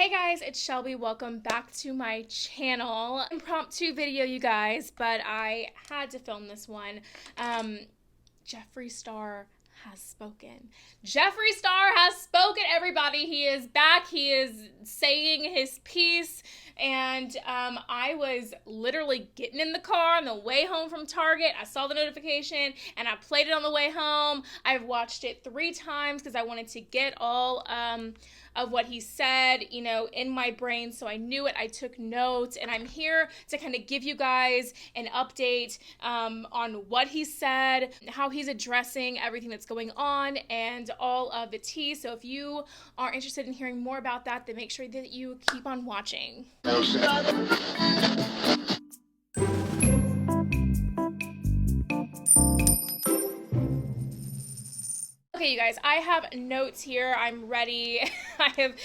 Hey guys, it's Shelby. Welcome back to my channel. Impromptu video, you guys, but I had to film this one. Jeffree Star has spoken. Jeffree Star has spoken, everybody. He is back. He is saying his piece. And I was literally getting in the car on the way home from Target. I saw the notification and I played it on the way home. I've watched it 3 times because I wanted to get all of what he said, you know, in my brain, so I knew it. I took notes, and I'm here to kind of give you guys an update on what he said, how he's addressing everything that's going on, and all of the tea. So if you are interested in hearing more about that, then make sure that you keep on watching. Okay, you guys, I have notes here. I'm ready. I have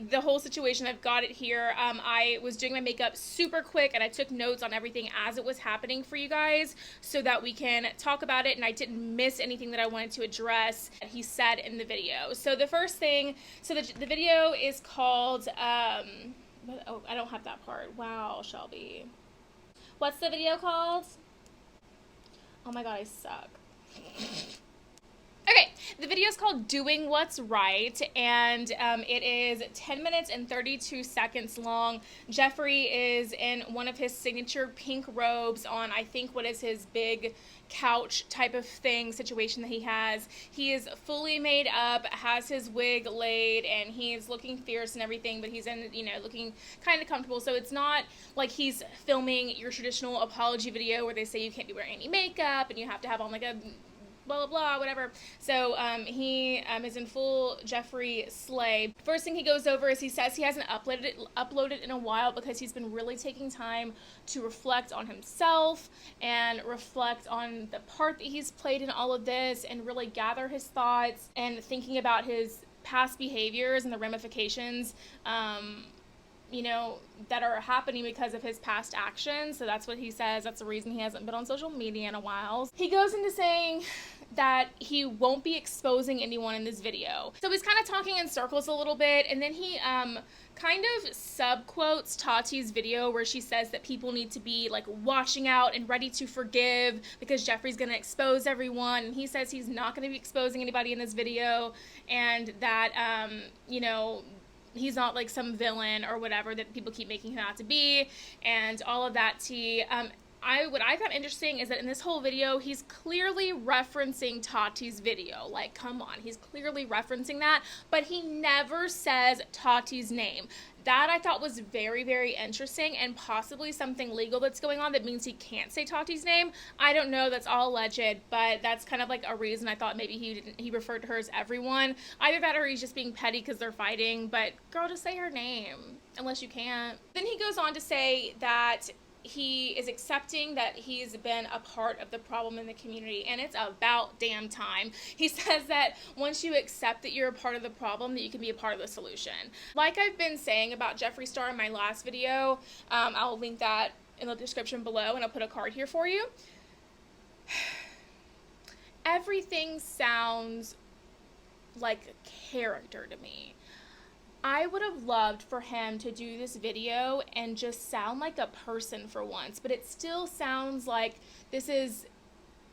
the whole situation. I've got it here. I was doing my makeup super quick and I took notes on everything as it was happening for you guys so that we can talk about it and I didn't miss anything that I wanted to address that he said in the video. So the first thing, the video is called, oh, I don't have that part. Wow, Shelby. What's the video called? Oh my God, I suck. Okay, the video is called Doing What's Right, and it is 10 minutes and 32 seconds long. Jeffree is in one of his signature pink robes on, I think, what is his big couch type of thing situation that he has. He is fully made up, has his wig laid, and he's looking fierce and everything, but he's in, you know, looking kind of comfortable. So it's not like he's filming your traditional apology video where they say you can't be wearing any makeup and you have to have on like a blah, blah, blah, whatever. So he is in full Jeffree slay. First thing he goes over is he says he hasn't uploaded in a while because he's been really taking time to reflect on himself and reflect on the part that he's played in all of this and really gather his thoughts and thinking about his past behaviors and the ramifications you know, that are happening because of his past actions. So that's what he says. That's the reason he hasn't been on social media in a while. He goes into saying that he won't be exposing anyone in this video. So he's kind of talking in circles a little bit, and then he kind of sub-quotes Tati's video where she says that people need to be like watching out and ready to forgive because Jeffree's gonna expose everyone, and he says he's not gonna be exposing anybody in this video, and that you know, he's not like some villain or whatever that people keep making him out to be, and all of that tea. What I found interesting is that in this whole video, he's clearly referencing Tati's video. Like, come on, he's clearly referencing that, but he never says Tati's name. That I thought was very, very interesting, and possibly something legal that's going on that means he can't say Tati's name. I don't know, that's all alleged, but that's kind of like a reason I thought maybe he referred to her as everyone. Either that or he's just being petty because they're fighting, but girl, just say her name, unless you can't. Then he goes on to say that he is accepting that he's been a part of the problem in the community, and it's about damn time. He says that once you accept that you're a part of the problem, that you can be a part of the solution. Like I've been saying about Jeffree Star in my last video, I'll link that in the description below, and I'll put a card here for you. Everything sounds like a character to me. I would have loved for him to do this video and just sound like a person for once, but it still sounds like this is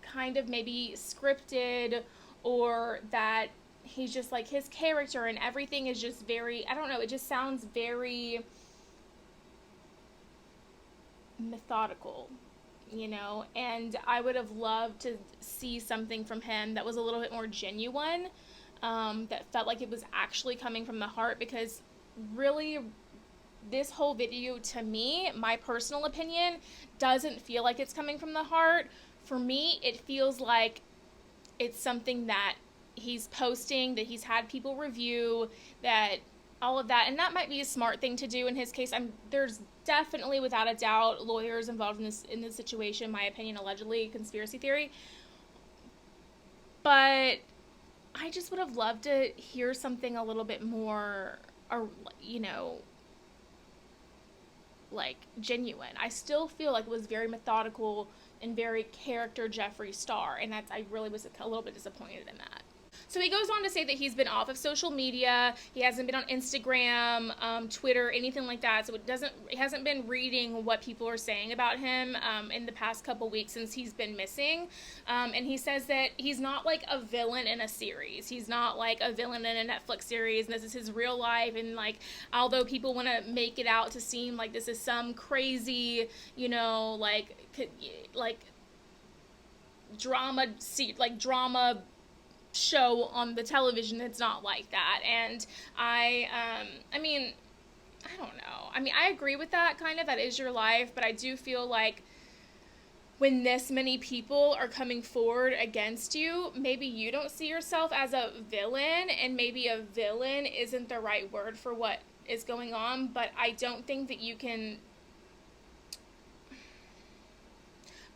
kind of maybe scripted, or that he's just like his character and everything is just very, I don't know, it just sounds very methodical, you know, and I would have loved to see something from him that was a little bit more genuine. That felt like it was actually coming from the heart, because really this whole video, to me, my personal opinion, doesn't feel like it's coming from the heart. For me, it feels like it's something that he's posting, that he's had people review, that all of that, and that might be a smart thing to do in his case. There's definitely, without a doubt, lawyers involved in this situation, my opinion, allegedly, conspiracy theory, but I just would have loved to hear something a little bit more, you know, like genuine. I still feel like it was very methodical and very character Jeffree Star, and I really was a little bit disappointed in that. So he goes on to say that he's been off of social media. He hasn't been on Instagram, Twitter, anything like that. So he hasn't been reading what people are saying about him in the past couple weeks since he's been missing. And he says that he's not like a villain in a series. He's not like a villain in a Netflix series, and this is his real life. And like, although people want to make it out to seem like this is some crazy, you know, like drama show on the television, it's not like that. And I mean, I don't know. I mean, I agree with that kind of. That is your life, but I do feel like when this many people are coming forward against you, maybe you don't see yourself as a villain, and maybe a villain isn't the right word for what is going on, but I don't think that you can.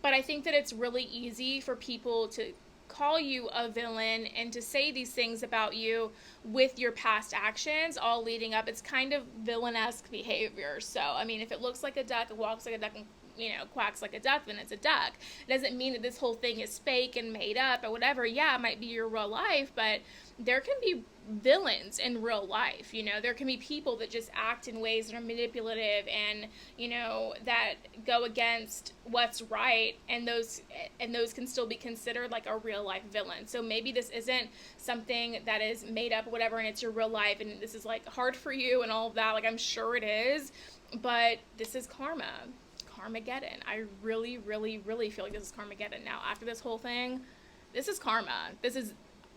But I think that it's really easy for people to call you a villain and to say these things about you with your past actions all leading up. It's kind of villain-esque behavior. So, I mean, if it looks like a duck, it walks like a duck, and, you know, quacks like a duck, then it's a duck. It doesn't mean that this whole thing is fake and made up or whatever. Yeah, it might be your real life, but there can be villains in real life. You know, there can be people that just act in ways that are manipulative and, you know, that go against what's right, and those can still be considered like a real life villain. So maybe this isn't something that is made up or whatever, and it's your real life, and this is like hard for you and all of that. Like, I'm sure it is, but this is karma. Karmageddon. I really, really, really feel like this is Karmageddon. Now, after this whole thing, this is karma. This is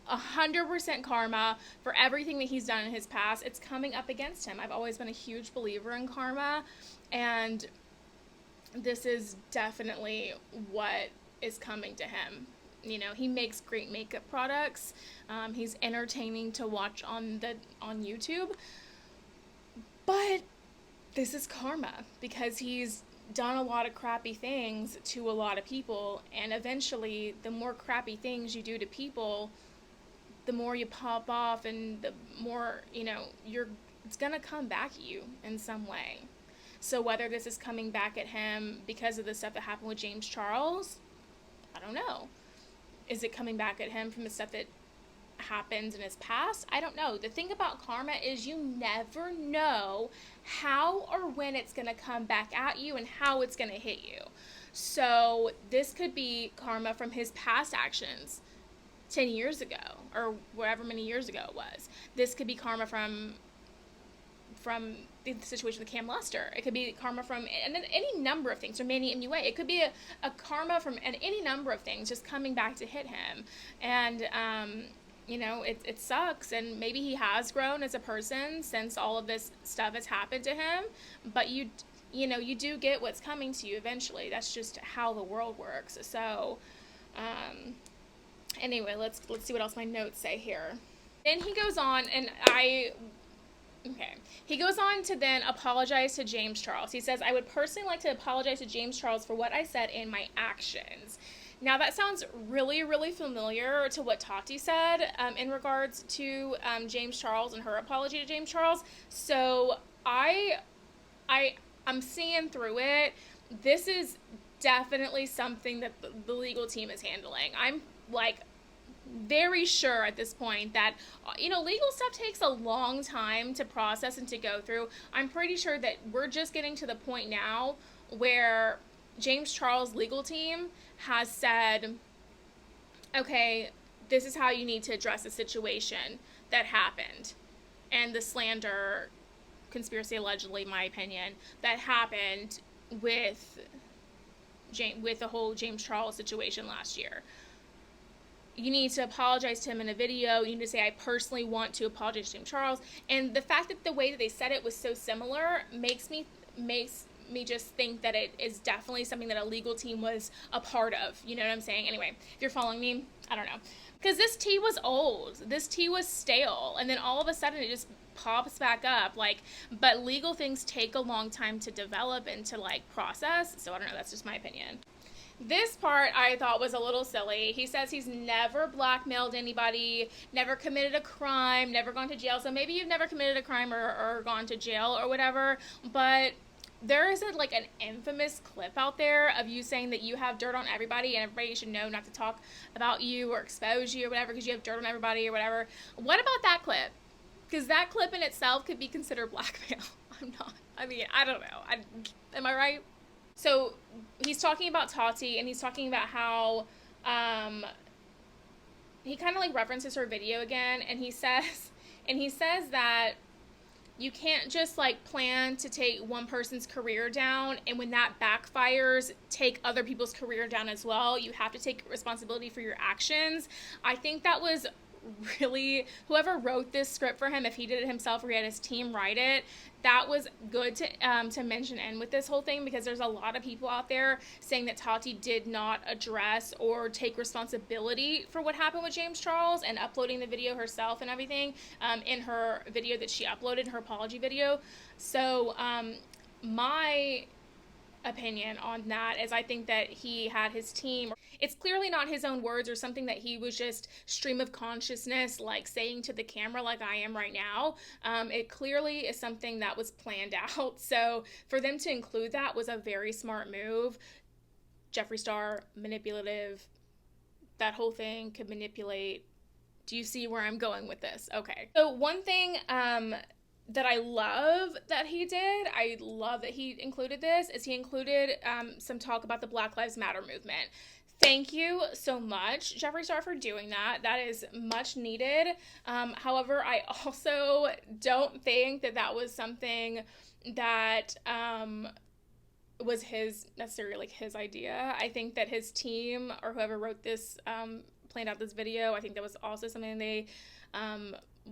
100% karma for everything that he's done in his past. It's coming up against him. I've always been a huge believer in karma, and this is definitely what is coming to him. You know, he makes great makeup products. He's entertaining to watch on YouTube, but this is karma because he's done a lot of crappy things to a lot of people, and eventually the more crappy things you do to people, the more you pop off, and the more, you know, it's gonna come back at you in some way. So whether this is coming back at him because of the stuff that happened with James Charles, I don't know. Is it coming back at him from the stuff that happened in his past? I don't know. The thing about karma is you never know how or when it's going to come back at you and how it's going to hit you. So this could be karma from his past actions 10 years ago or whatever many years ago it was. This could be karma from the situation with Cam Lester. It could be karma from any number of things, or Manny MUA. It could be a karma from any number of things just coming back to hit him. And you know, it sucks, and maybe he has grown as a person since all of this stuff has happened to him, but you know, you do get what's coming to you eventually. That's just how the world works. So, anyway, let's see what else my notes say here. Then he goes on, and he goes on to then apologize to James Charles. He says, "I would personally like to apologize to James Charles for what I said in my actions." Now, that sounds really, really familiar to what Tati said in regards to James Charles and her apology to James Charles. So I'm seeing through it. This is definitely something that the legal team is handling. I'm like very sure at this point that, you know, legal stuff takes a long time to process and to go through. I'm pretty sure that we're just getting to the point now where James Charles' legal team has said, okay, this is how you need to address the situation that happened and the slander, conspiracy allegedly, my opinion, that happened with the whole James Charles situation last year. You need to apologize to him in a video. You need to say, I personally want to apologize to James Charles. And the fact that the way that they said it was so similar makes me just think that it is definitely something that a legal team was a part of. You know what I'm saying? Anyway, if you're following me, I don't know. Because this tea was old. This tea was stale. And then all of a sudden it just pops back up. But legal things take a long time to develop and to process. So I don't know. That's just my opinion. This part I thought was a little silly. He says he's never blackmailed anybody, never committed a crime, never gone to jail. So maybe you've never committed a crime or gone to jail or whatever, but there is like an infamous clip out there of you saying that you have dirt on everybody and everybody should know not to talk about you or expose you or whatever because you have dirt on everybody or whatever. What about that clip? Because that clip in itself could be considered blackmail. I don't know. Am I right? So he's talking about Tati, and he's talking about how he kind of like references her video again, and he says that you can't just like plan to take one person's career down, and when that backfires, take other people's career down as well. You have to take responsibility for your actions. I think that was really, whoever wrote this script for him, if he did it himself or he had his team write it, that was good to mention in with this whole thing, because there's a lot of people out there saying that Tati did not address or take responsibility for what happened with James Charles, and uploading the video herself and everything in her video that she uploaded, her apology video. So my opinion on that is I think that he had his team. It's clearly not his own words or something that he was just stream of consciousness like saying to the camera like I am right now. It clearly is something that was planned out. So for them to include that was a very smart move. Jeffree Star, manipulative, that whole thing could manipulate. Do you see where I'm going with this? Okay. So one thing that I love that he did, I love that he included this, is he included some talk about the Black Lives Matter movement. Thank you so much, Jeffree Star, for doing that. That is much needed. However, I also don't think that that was something that was necessarily his idea. I think that his team or whoever wrote this, planned out this video, I think that was also something they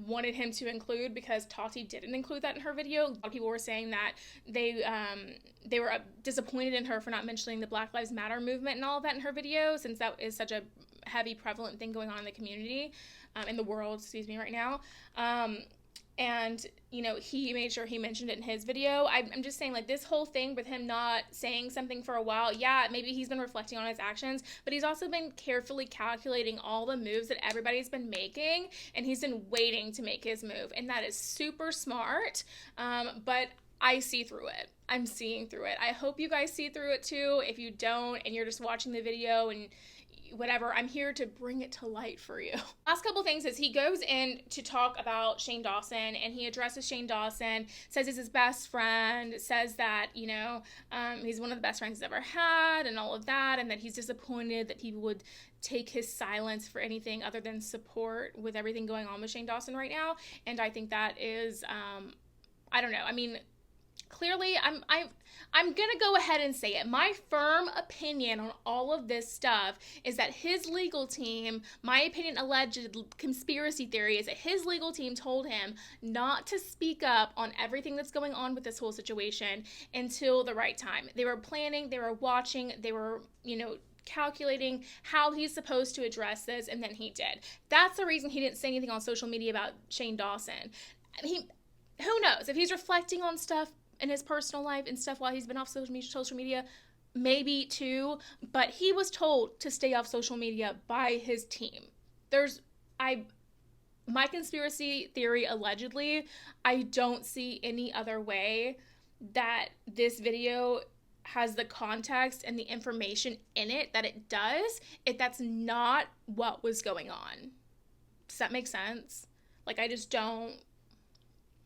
wanted him to include, because Tati didn't include that in her video. A lot of people were saying that they were disappointed in her for not mentioning the Black Lives Matter movement and all of that in her video, since that is such a heavy, prevalent thing going on in the community, in the world, right now. And, you know, he made sure he mentioned it in his video. I'm just saying, like, this whole thing with him not saying something for a while, yeah, maybe he's been reflecting on his actions, but he's also been carefully calculating all the moves that everybody's been making, and he's been waiting to make his move, and that is super smart, but I see through it. I'm seeing through it. I hope you guys see through it too. If you don't, and you're just watching the video and whatever, I'm here to bring it to light for you. Last couple things is he goes in to talk about Shane Dawson, and he addresses Shane Dawson, says he's his best friend, says that, you know, he's one of the best friends he's ever had and all of that, and that he's disappointed that people would take his silence for anything other than support with everything going on with Shane Dawson right now. And I think that is, I don't know. I mean, clearly, I'm gonna go ahead and say it. My firm opinion on all of this stuff is that his legal team, my opinion, alleged conspiracy theory, is that his legal team told him not to speak up on everything that's going on with this whole situation until the right time. They were planning, they were watching, they were, you know, calculating how he's supposed to address this, and then he did. That's the reason he didn't say anything on social media about Shane Dawson. Who knows? If he's reflecting on stuff in his personal life and stuff while he's been off social media, maybe too, but he was told to stay off social media by his team. My conspiracy theory, allegedly, I don't see any other way that this video has the context and the information in it that it does, if that's not what was going on. Does that make sense? Like, I just don't.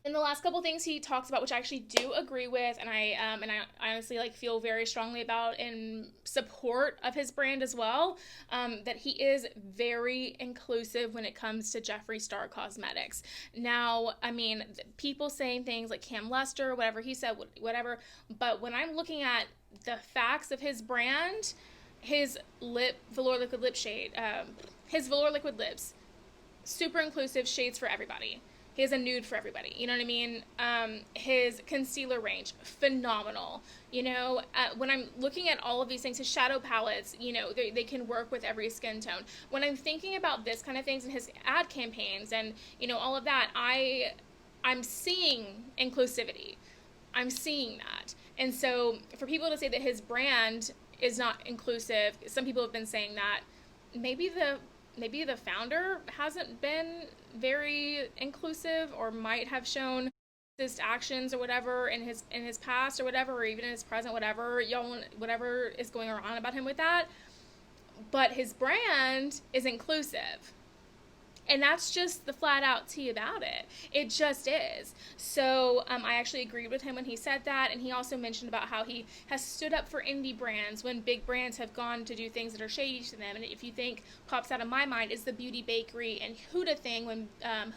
And the last couple things he talks about, which I actually do agree with, and I honestly like feel very strongly about in support of his brand as well, that he is very inclusive when it comes to Jeffree Star Cosmetics. Now, I mean, people saying things like Cam Lester, whatever he said, whatever, but when I'm looking at the facts of his brand, his velour liquid lip shade, his velour liquid lips, super inclusive, shades for everybody. He has a nude for everybody, you know what I mean? His concealer range, phenomenal. You know, when I'm looking at all of these things, his shadow palettes, you know, they can work with every skin tone. When I'm thinking about this kind of things and his ad campaigns and, you know, all of that, I'm seeing inclusivity. I'm seeing that. And so for people to say that his brand is not inclusive, some people have been saying that maybe the founder hasn't been very inclusive, or might have shown actions or whatever in his past or whatever, or even in his present, whatever y'all, whatever is going on about him with that. But his brand is inclusive. And that's just the flat out tea about it. It just is. So I actually agreed with him when he said that. And he also mentioned about how he has stood up for indie brands when big brands have gone to do things that are shady to them. And if you think pops out of my mind is the Beauty Bakery and Huda thing, when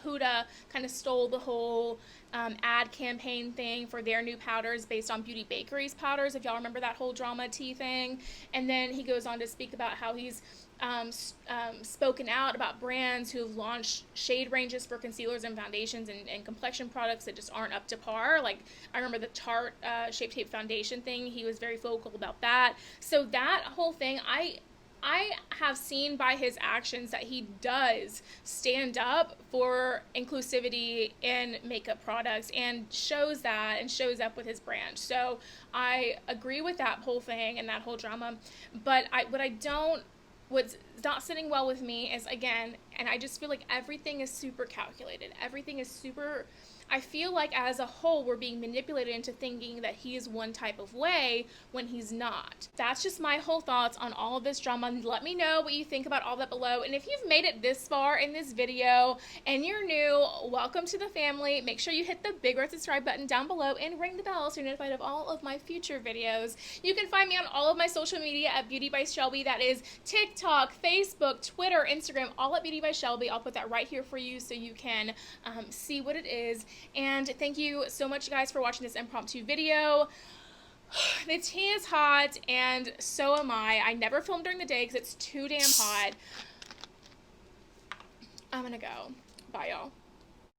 Huda kind of stole the whole ad campaign thing for their new powders based on Beauty Bakery's powders, if y'all remember that whole drama tea thing. And then he goes on to speak about how he's spoken out about brands who have launched shade ranges for concealers and foundations and complexion products that just aren't up to par. Like, I remember the Tarte Shape Tape foundation thing. He was very vocal about that. So that whole thing, I have seen by his actions that he does stand up for inclusivity in makeup products and shows that and shows up with his brand. So I agree with that whole thing and that whole drama. But what's not sitting well with me is, again, and I just feel like everything is super calculated. Everything is super, I feel like as a whole, we're being manipulated into thinking that he is one type of way when he's not. That's just my whole thoughts on all of this drama. Let me know what you think about all that below. And if you've made it this far in this video and you're new, welcome to the family. Make sure you hit the big red subscribe button down below and ring the bell so you're notified of all of my future videos. You can find me on all of my social media at Beauty by Shelby. That is TikTok, Facebook, Twitter, Instagram, all at Beauty by Shelby. I'll put that right here for you so you can see what it is. And thank you so much, guys, for watching this impromptu video. The tea is hot, and so am I. I never film during the day because it's too damn hot. I'm gonna go. Bye, y'all.